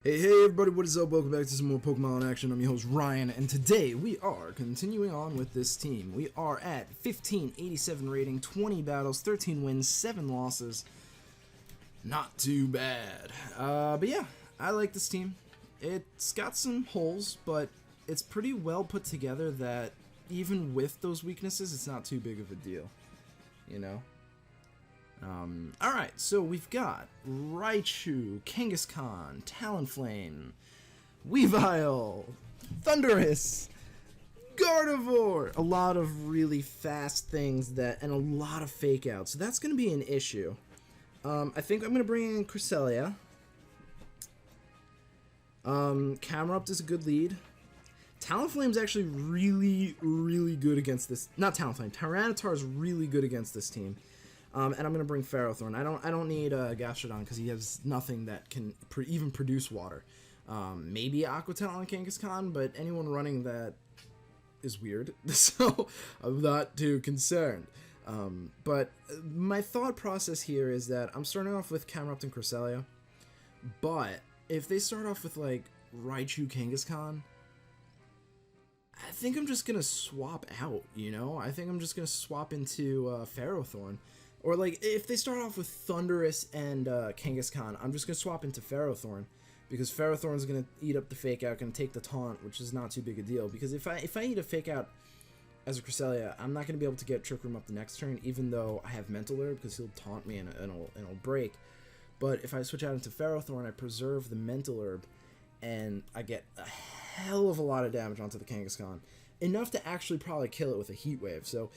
Hey everybody, what is up? Welcome back to some more Pokemon action. I'm your host Ryan, and today we are continuing on with this team. We are at 1587 rating, 20 battles, 13 wins, 7 losses. Not too bad. But yeah, I like this team. It's got some holes, but it's pretty well put together that even with those weaknesses, it's not too big of a deal, you know? Alright, so we've got Raichu, Kangaskhan, Talonflame, Weavile, Thundurus, Gardevoir, a lot of really fast things and a lot of fake outs, so that's going to be an issue. I think I'm going to bring in Cresselia. Camerupt is a good lead. Talonflame's actually really good against this, not Talonflame, Tyranitar is really good against this team. And I'm gonna bring Ferrothorn. I don't need Gastrodon because he has nothing that can even produce water. Maybe Aquatel on Kangaskhan, but anyone running that is weird, so I'm not too concerned. But my thought process here is that I'm starting off with Camerupt and Cresselia, but if they start off with like Raichu, Kangaskhan, I think I'm just gonna swap out. You know, I think I'm just gonna swap into Ferrothorn. Or, like, if they start off with Thundurus and Kangaskhan, I'm just going to swap into Ferrothorn. Because Ferrothorn's going to eat up the Fake Out, going to take the Taunt, which is not too big a deal. Because if I eat a Fake Out as a Cresselia, I'm not going to be able to get Trick Room up the next turn, even though I have Mental Herb, because he'll taunt me and it'll break. But if I switch out into Ferrothorn, I preserve the Mental Herb, and I get a hell of a lot of damage onto the Kangaskhan. Enough to actually probably kill it with a Heat Wave. So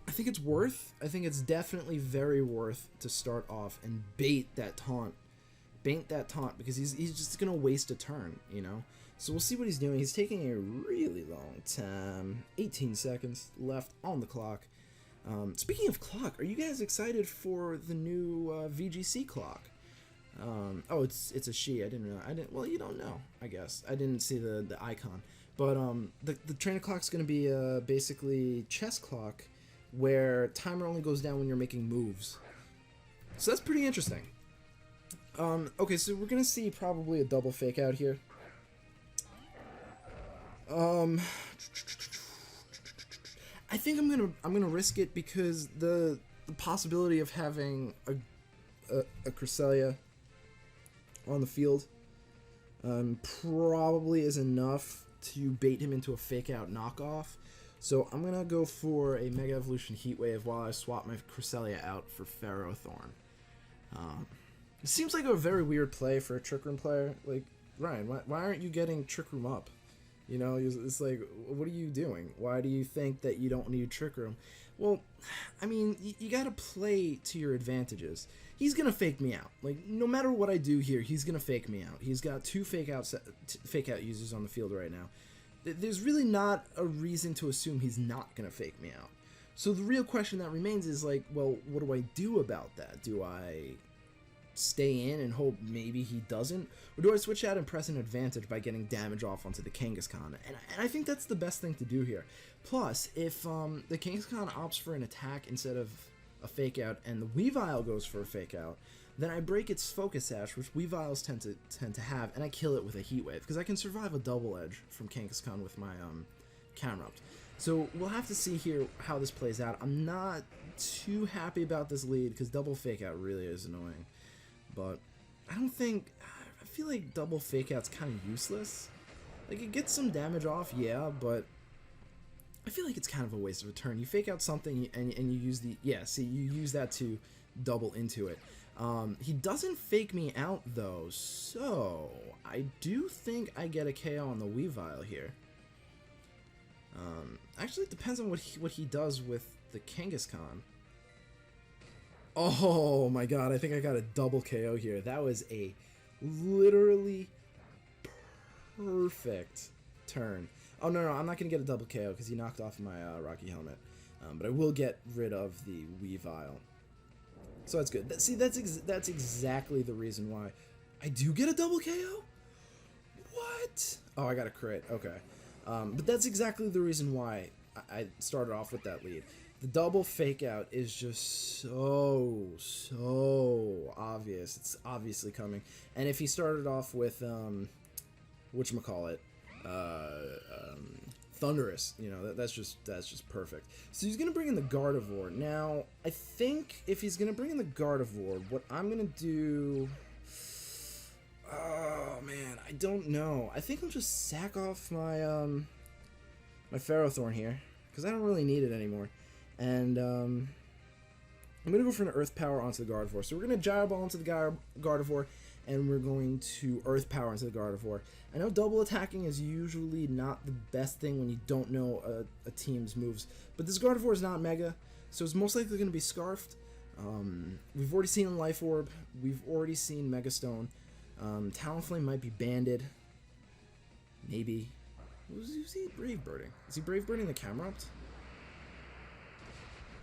I think it's definitely very worth to start off and bait that taunt. Because he's just going to waste a turn, you know? So we'll see what he's doing. He's taking a really long time. 18 seconds left on the clock. Speaking of clock, are you guys excited for the new VGC clock? Oh, it's a she. I didn't know. Well, you don't know, I guess. I didn't see the icon. But the trainer clock's going to be basically chess clock, where timer only goes down when you're making moves. So that's pretty interesting. Okay, so we're gonna see probably a double Fake Out here. I think I'm gonna risk it because the possibility of having a Cresselia on the field probably is enough to bait him into a Fake Out knockoff. So I'm going to go for a Mega Evolution Heat Wave while I swap my Cresselia out for Ferrothorn. It seems like a very weird play for a Trick Room player. Like, Ryan, why aren't you getting Trick Room up? You know, it's like, what are you doing? Why do you think that you don't need Trick Room? Well, I mean, you got to play to your advantages. He's going to fake me out. Like, no matter what I do here, he's going to fake me out. He's got 2 fake out users on the field right now. There's really not a reason to assume he's not going to fake me out. So the real question that remains is like, well, what do I do about that? Do I stay in and hope maybe he doesn't? Or do I switch out and press an advantage by getting damage off onto the Kangaskhan? And I think that's the best thing to do here. Plus, if the Kangaskhan opts for an attack instead of a Fake Out and the Weavile goes for a Fake Out, then I break its Focus Sash, which Weaviles tend to have, and I kill it with a Heat Wave, because I can survive a Double Edge from Kangaskhan with my Camerupt. So we'll have to see here how this plays out. I'm not too happy about this lead, because double Fake Out really is annoying. But I feel like double Fake Out's kind of useless. Like, it gets some damage off, yeah, but I feel like it's kind of a waste of a turn. You Fake Out something, and you use you use that to double into it. He doesn't fake me out though, so I do think I get a KO on the Weavile here. Actually, it depends on what he does with the Kangaskhan. Oh my god, I think I got a double KO here. That was a literally perfect turn. Oh no, I'm not gonna get a double KO because he knocked off my Rocky Helmet, but I will get rid of the Weavile. So that's good. See, that's exactly the reason why I do get a double KO. What? Oh, I got a crit. Okay. But that's exactly the reason why I started off with that lead. The double fake out is just so obvious. It's obviously coming. And if he started off with whatchamacallit, Thunderous, you know, that's just perfect. So he's gonna bring in the Gardevoir. Now, I think if he's gonna bring in the Gardevoir, what I'm gonna do, oh man, I don't know. I think I'll just sack off my my Ferrothorn here, because I don't really need it anymore. And I'm going to go for an Earth Power onto the Gardevoir. So we're going to Gyro Ball into the Gardevoir, and we're going to Earth Power into the Gardevoir. I know double attacking is usually not the best thing when you don't know a team's moves, but this Gardevoir is not Mega, so it's most likely going to be Scarfed. We've already seen Life Orb. We've already seen Mega Stone. Talonflame might be banded. Maybe. Who's he Brave Birding? Is he Brave Birding the Camerupt?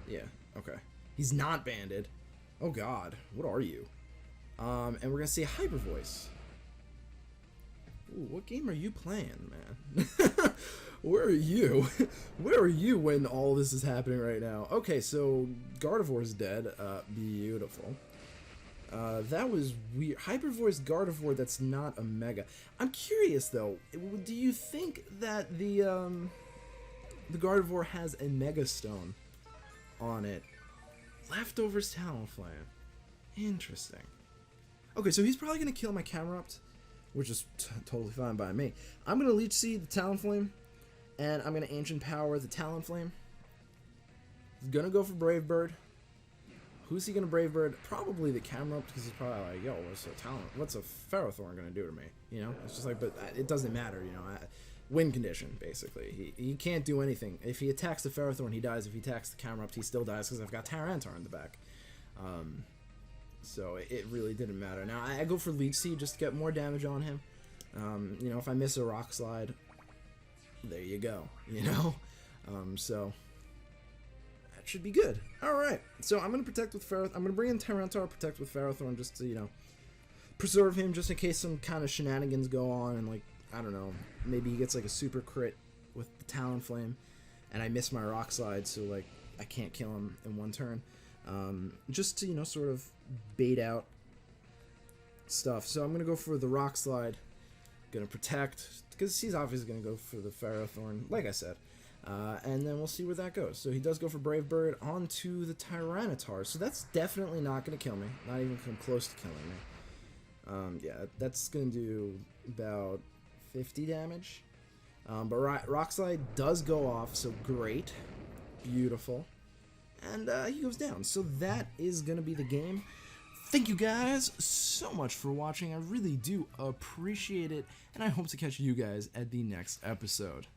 Yeah, okay. He's not banded. Oh god, what are you? And we're gonna see a Hyper Voice. Ooh, what game are you playing, man? Where are you? Where are you when all this is happening right now? Okay, so Gardevoir's dead. Beautiful. That was weird. Hyper Voice Gardevoir, that's not a Mega. I'm curious though, do you think that the Gardevoir has a Mega Stone on it? Leftovers Talonflame. Interesting. Okay, so he's probably going to kill my Camerupt, which is totally fine by me. I'm going to Leech Seed the Talonflame, and I'm going to Ancient Power the Talonflame. He's going to go for Brave Bird. Who's he going to Brave Bird? Probably the Camerupt, because he's probably like, yo, what's a Ferrothorn going to do to me? You know? It's just like, but it doesn't matter, you know? Win condition, basically. He can't do anything. If he attacks the Ferrothorn, he dies. If he attacks the Camerupt, he still dies, because I've got Tyranitar in the back. So it really didn't matter. Now, I go for Leech Seed just to get more damage on him. You know, if I miss a Rock Slide, there you go, you know? So that should be good. Alright, so I'm going to protect with Ferrothorn. I'm going to bring in Tyranitar, protect with Ferrothorn, just to, you know, preserve him, just in case some kind of shenanigans go on, and, like, I don't know, maybe he gets, like, a super crit with the Talonflame, and I miss my Rock Slide, so, like, I can't kill him in one turn. Just to, you know, sort of bait out stuff. So I'm going to go for the Rock Slide. Going to protect, because he's obviously going to go for the Ferrothorn, like I said. And then we'll see where that goes. So he does go for Brave Bird onto the Tyranitar. So that's definitely not going to kill me. Not even come close to killing me. Yeah, that's going to do about 50 damage. But Rock Slide does go off, so great. Beautiful. And he goes down. So that is going to be the game. Thank you guys so much for watching. I really do appreciate it. And I hope to catch you guys at the next episode.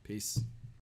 Peace.